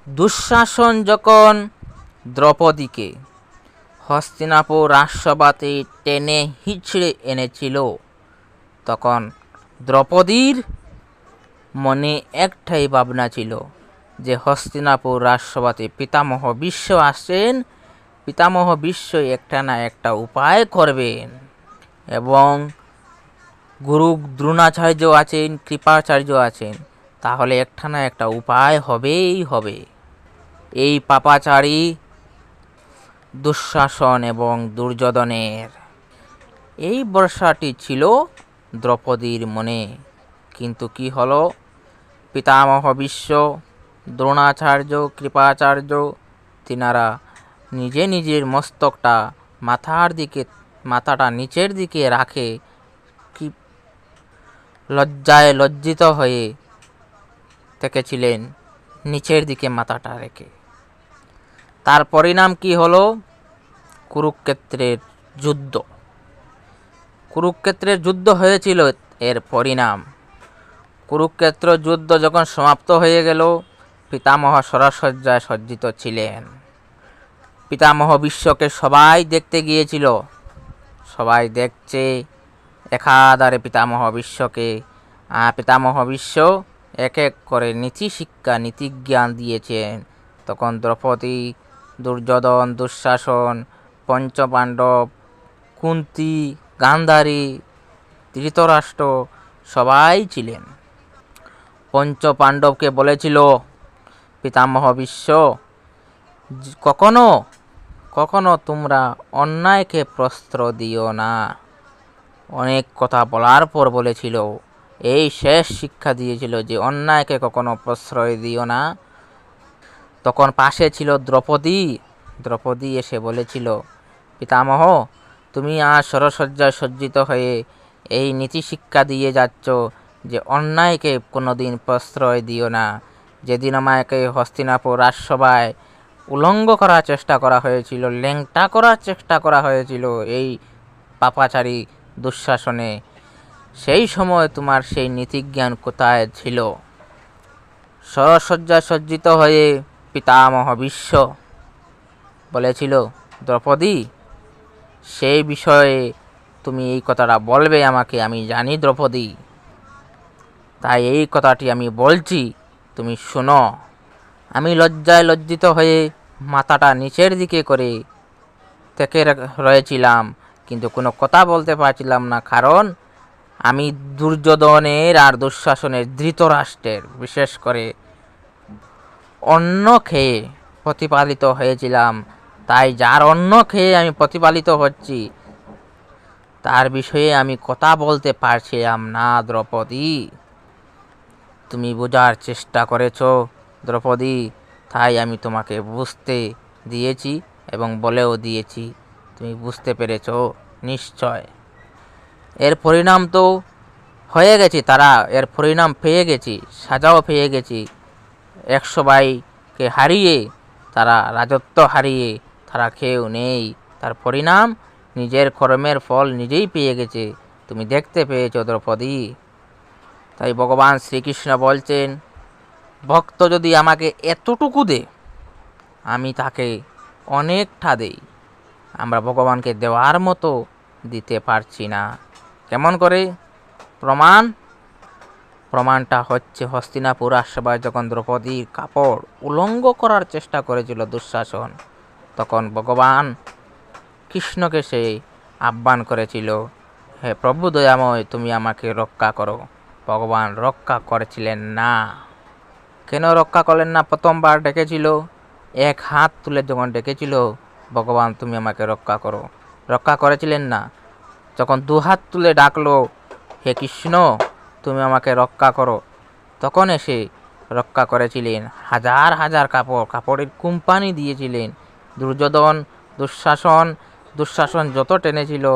দুঃশাসন যখন দ্রৌপদীকে হস্তিনাপুর রাজসভাতে টেনে হিঁচড়ে এনেছিল, তখন দ্রৌপদীর মনে একটাই ভাবনা ছিল যে হস্তিনাপুর রাজসভাতে পিতামহ ভীষ্ম আসছেন, পিতামহ ভীষ্ম একটা না একটা উপায় করবেন এবং গুরু দ্রোণাচার্য আছেন, কৃপাচার্য আছেন, তাহলে একটা না একটা উপায় হবেই হবে। এই পাপাচারী দুঃশাসন এবং দুর্যোধনের এই ভরসাটি ছিল দ্রৌপদীর মনে। কিন্তু কি হলো, পিতামহ ভীষ্ম, দ্রোণাচার্য, কৃপাচার্য তিনারা নিজে নিজের মস্তকটা মাথাটা নিচের দিকে রাখে, কি লজ্জায় লজ্জিত হয়ে থেকেছিলেন নিচের দিকে মাথাটা রেখে। তার পরিণাম কি হলো? কুরুক্ষেত্রের যুদ্ধ। কুরুক্ষেত্রের যুদ্ধ হয়েছিল এর পরিণাম। কুরুক্ষেত্র যুদ্ধ যখন সমাপ্ত হয়ে গেল, পিতামহ শরশয্যায় সজ্জিত ছিলেন। পিতামহ ভীষ্মকে সবাই দেখতে গিয়েছিল। সবাই দেখছে একাধারে পিতামহ ভীষ্মকে। পিতামহ ভীষ্ম এক এক করে নীতি শিক্ষা, নীতিজ্ঞান দিয়েছেন। তখন দ্রৌপদী, দুর্যোধন, দুঃশাসন, পঞ্চপাণ্ডব, কুন্তী, গান্ধারী, ধৃতরাষ্ট্র সবাই ছিলেন। পঞ্চপাণ্ডবকে বলেছিল পিতামহ ভীষ্ম, কখনো কখনো তোমরা অন্যায়কে প্রশ্রয় দিও না। অনেক কথা বলার পর বলেছিল, এই শেষ শিক্ষা দিয়েছিল যে অন্যায়কে কখনো প্রশ্রয় দিও না। তখন পাশে ছিল দ্রৌপদী। দ্রৌপদী এসে বলেছিল, পিতামহ তুমি আজ শরশয্যায় সজ্জিত হয়ে এই নীতি শিক্ষা দিয়ে যাচ্ছ যে অন্যায়কে কোনোদিন প্রশ্রয় দিও না। যেদিন আমাকে হস্তিনাপুর রাজসভায় উলঙ্গ করার চেষ্টা করা হয়েছিল, ল্যাংটা করার চেষ্টা করা হয়েছিল এই পাপাচারী দুঃশাসনে, সেই সময় তোমার সেই নীতিজ্ঞান কোথায় ছিল? শরশয্যায় সজ্জিত হয়ে পিতামহ ভীষ্ম বলেছিল, দ্রৌপদী সেই বিষয়ে তুমি এই কথাটা বলবে আমাকে, আমি জানি দ্রৌপদী, তাই এই কথাটি আমি বলছি, তুমি শোনো। আমি লজ্জায় লজ্জিত হয়ে মাথাটা নিচের দিকে করে থেকে রয়েছিলাম, কিন্তু কোনো কথা বলতে পারছিলাম না, কারণ আমি দুর্যোধনের আর দুঃশাসনের, ধৃতরাষ্ট্রের বিশেষ করে অন্ন খেয়ে প্রতিপালিত হয়েছিলাম। তাই যার অন্ন খেয়ে আমি প্রতিপালিত হচ্ছি তার বিষয়ে আমি কথা বলতে পারছিলাম না দ্রৌপদী। তুমি বোঝার চেষ্টা করেছ দ্রৌপদী, তাই আমি তোমাকে বুঝতে দিয়েছি এবং বলেও দিয়েছি, তুমি বুঝতে পেরেছ নিশ্চয়। এর পরিণাম তো হয়ে গেছি, তারা এর পরিণাম পেয়ে গেছি, সাজাও পেয়ে গেছি। 100 ভাইকে হারিয়ে, তারা রাজত্ব হারিয়ে তারা কেউ নেই। তার পরিণাম নিজের কর্মের ফল নিজেই পেয়ে গেছে, তুমি দেখতে পেয়েছ দ্রৌপদী। তাই ভগবান শ্রীকৃষ্ণ বলছেন, ভক্ত যদি আমাকে এতটুকু দে, আমি তাকে অনেকটা দেই। আমরা ভগবানকে দেওয়ার মতো দিতে পারছি না। কেমন করে? প্রমাণটা হচ্ছে হস্তিনাপুর রাজসভায় যখন দ্রৌপদীর কাপড় উলঙ্গ করার চেষ্টা করেছিল দুঃশাসন, তখন ভগবান কৃষ্ণকে সে আহ্বান করেছিল, হে প্রভু দয়াময়, তুমি আমাকে রক্ষা করো। ভগবান রক্ষা করেছিলেন না। কেন রক্ষা করলেন না? প্রথমবার ডেকেছিল, এক হাত তুলে যখন ডেকেছিল, ভগবান তুমি আমাকে রক্ষা করো, রক্ষা করেছিলেন না। যখন 2 হাত তুলে ডাকলো, হে কৃষ্ণ তুমি আমাকে রক্ষা করো, তখন এসে রক্ষা করেছিলেন। হাজার হাজার কাপড়ের কোম্পানি দিয়েছিলেন। দুর্যোধন, দুঃশাসন যত টেনেছিল,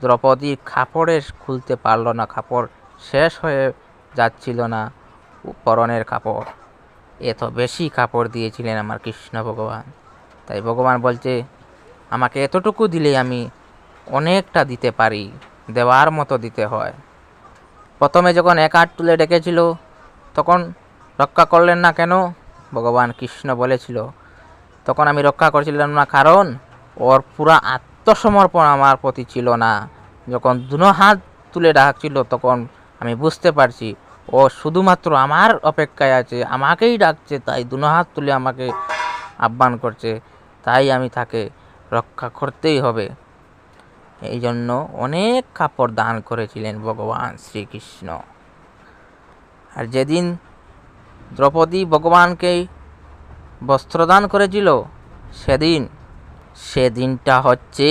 দ্রৌপদীর কাপড়ে খুলতে পারল না, কাপড় শেষ হয়ে যাচ্ছিল না, পরনের কাপড়, এত বেশি কাপড় দিয়েছিলেন আমার কৃষ্ণ ভগবান। তাই ভগবান বলছে, আমাকে এতটুকু দিলে আমি অনেকটা দিতে পারি, দেওয়ার মতো দিতে হয়। প্রথমে যখন 1 হাত তুলে ডেকেছিল তখন রক্ষা করলেন না কেন? ভগবান কৃষ্ণ বলেছিল, তখন আমি রক্ষা করছিলাম না, কারণ ওর পুরা আত্মসমর্পণ আমার প্রতি ছিল না। যখন দুনো হাত তুলে ডাকছিল তখন আমি বুঝতে পারছি ও শুধুমাত্র আমার অপেক্ষায় আছে, আমাকেই ডাকছে, তাই দুনো হাত তুলে আমাকে আহ্বান করছে, তাই আমি তাকে রক্ষা করতেই হবে। এই জন্য অনেক কাপড় দান করেছিলেন ভগবান শ্রীকৃষ্ণ। আর যেদিন দ্রৌপদী ভগবানকে বস্ত্রদান করেছিল সেদিনটা হচ্ছে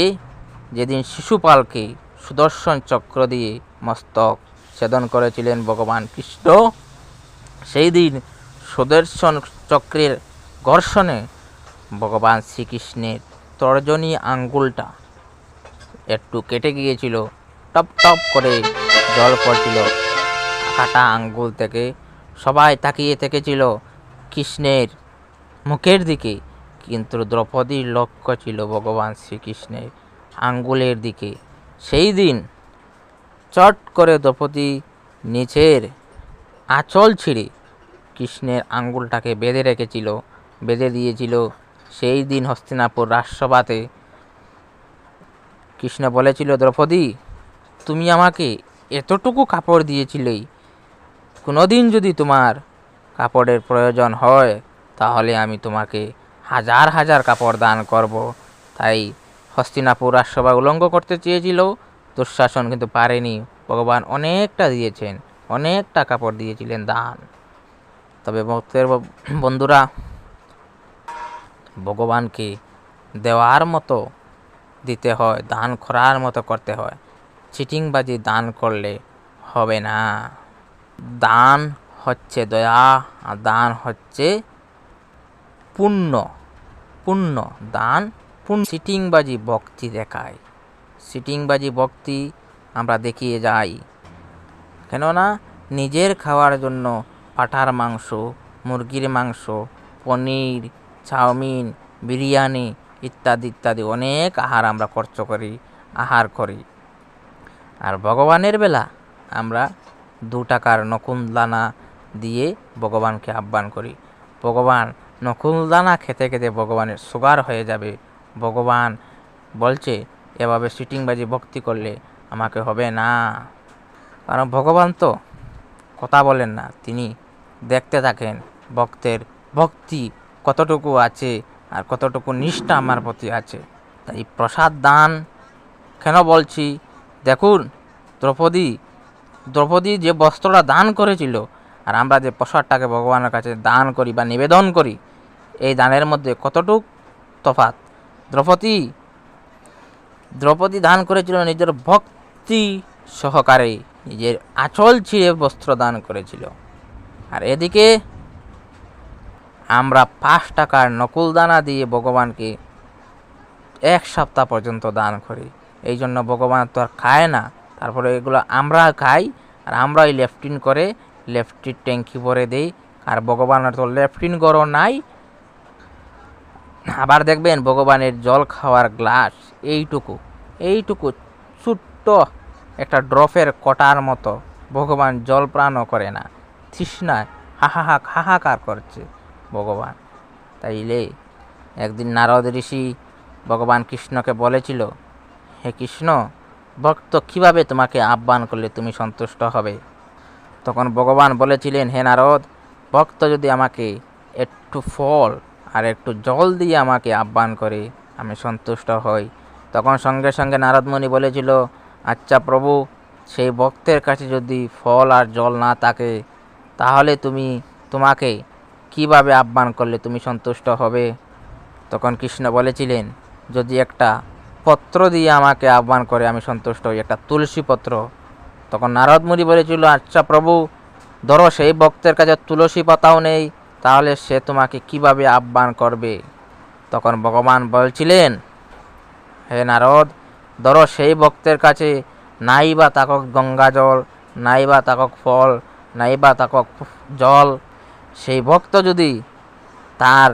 যেদিন শিশুপালকে সুদর্শন চক্র দিয়ে মস্তক ছেদন করেছিলেন ভগবান কৃষ্ণ। সেই দিন সুদর্শন চক্রের ঘর্ষণে ভগবান শ্রীকৃষ্ণের তর্জনী আঙ্গুলটা একটু কেটে গিয়েছিল, টপ টপ করে জল পড়ছিল কাটা আঙ্গুল থেকে। সবাই তাকিয়ে থেকেছিল কৃষ্ণের মুখের দিকে, কিন্তু দ্রৌপদীর লক্ষ্য ছিল ভগবান শ্রীকৃষ্ণের আঙ্গুলের দিকে। সেই দিন চট করে দ্রৌপদী নিচের আঁচল ছিঁড়ে কৃষ্ণের আঙ্গুলটাকে বেঁধে দিয়েছিল। সেই দিন হস্তিনাপুর রাজসভাতে কৃষ্ণ বলেছিল, দ্রৌপদী, তুমি আমাকে এতটুকু কাপড় দিয়েছিলে, কোনোদিন যদি তোমার কাপড়ের প্রয়োজন হয় তাহলে আমি তোমাকে হাজার হাজার কাপড় দান করব। তাই হস্তিনাপুর রাজসভা উল্লঙ্ঘ করতে চেয়েছিল দুঃশাসন, কিন্তু পারেনি। ভগবান অনেকটা দিয়েছেন, অনেকটা কাপড় দিয়েছিলেন দান। তবে ভক্তের বন্ধুরা, ভগবানকে দেওয়ার মতো দিতে হয়, দান করার মতো করতে হয়। চিটিংবাজি দান করলে হবে না। দান হচ্ছে দয়া, আর দান হচ্ছে পুণ্য দান পুণ্য। চিটিংবাজি ভক্তি দেখায়, চিটিংবাজি ভক্তি আমরা দেখিয়ে যাই, কেননা নিজের খাওয়ার জন্য পাঁঠার মাংস, মুরগির মাংস, পনির, চাউমিন, বিরিয়ানি ইত্যাদি ইত্যাদি অনেক আহার আমরা আহার করি। আর ভগবানের বেলা আমরা 2 টাকার নকুলদানা দিয়ে ভগবানকে আহ্বান করি। ভগবান নকুলদানা খেতে খেতে ভগবানের সুগার হয়ে যাবে। ভগবান বলছে এভাবে সিটিংবাজি ভক্তি করলে আমাকে হবে না, কারণ ভগবান তো কথা বলেন না, তিনি দেখতে থাকেন ভক্তের ভক্তি কতটুকু আছে আর কতটুকু নিষ্ঠা আমার প্রতি আছে। তাই প্রসাদ দান কেন বলছি, দেখুন দ্রৌপদী যে বস্ত্রটা দান করেছিল আর আমরা যে প্রসাদটাকে ভগবানের কাছে দান করি বা নিবেদন করি, এই দানের মধ্যে কতটুক তফাৎ। দ্রৌপদী দান করেছিল নিজের ভক্তি সহকারে, নিজের আঁচল ছিঁড়ে বস্ত্র দান করেছিল। আর এদিকে আমরা 5 টাকার নকুলদানা দিয়ে ভগবানকে 1 সপ্তাহ পর্যন্ত দান করি। এই জন্য ভগবান তো আর খায় না, তারপরে এগুলো আমরা খাই আর আমরাই লেফটিন করে লেফটির ট্যাঙ্কি ভরে দেই। আর ভগবানের তো লেফটিন গড়ও নাই। আবার দেখবেন ভগবানের জল খাওয়ার গ্লাস এইটুকু ছোট্ট একটা ড্রপের কটার মতো, ভগবান জল প্রাণও করে না, তৃষ্ণায় হাহাকার করছে ভগবান। তাইলে একদিন নারদ ঋষি ভগবান কৃষ্ণকে বলেছিল, হে কৃষ্ণ, ভক্ত কিভাবে তোমাকে আহ্বান করলে তুমি সন্তুষ্ট হবে? তখন ভগবান বলেছিলেন, হে নারদ, ভক্ত যদি আমাকে একটু ফল আর একটু জল দিয়ে আমাকে আহ্বান করে আমি সন্তুষ্ট হই। তখন সঙ্গে সঙ্গে নারদমুনি বলেছিল, আচ্ছা প্রভু, সেই ভক্তের কাছে যদি ফল আর জল না থাকে তাহলে তোমাকে কিভাবে আহ্বান করলে তুমি সন্তুষ্ট হবে? তখন কৃষ্ণ বলেছিলেন, যদি একটা পত্র দিয়ে আমাকে আহ্বান করে আমি সন্তুষ্ট হই, একটা তুলসী পত্র। তখন নারদমুনি বলেছিল, আচ্ছা প্রভু, ধরো সেই ভক্তের কাছে তুলসী পাতাও নেই, তাহলে সে তোমাকে কিভাবে আহ্বান করবে? তখন ভগবান বলছিলেন, হে নারদ, ধরো সেই ভক্তের কাছে নাই বা তাকক গঙ্গা জল, নাই বা তাকক ফল, নাই বা তাকক জল, সেই ভক্ত যদি তার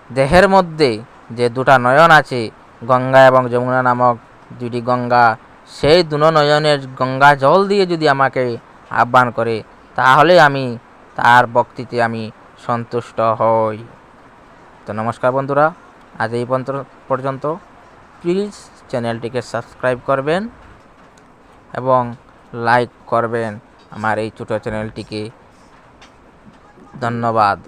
দেহের মধ্যে যে 2টা নয়ন আছে, গঙ্গা এবং যমুনা নামক 2টি গঙ্গা, সেই 2 নয়নের গঙ্গা জল দিয়ে যদি আমাকে আহ্বান করে তাহলে আমি তার ভক্তিতে আমি সন্তুষ্ট হই। তো নমস্কার বন্ধুরা, আজ এই পর্যন্ত। প্লিজ চ্যানেলটিকে সাবস্ক্রাইব করবেন এবং লাইক করবেন আমার এই ছোটো চ্যানেলটিকে। ধন্যবাদ।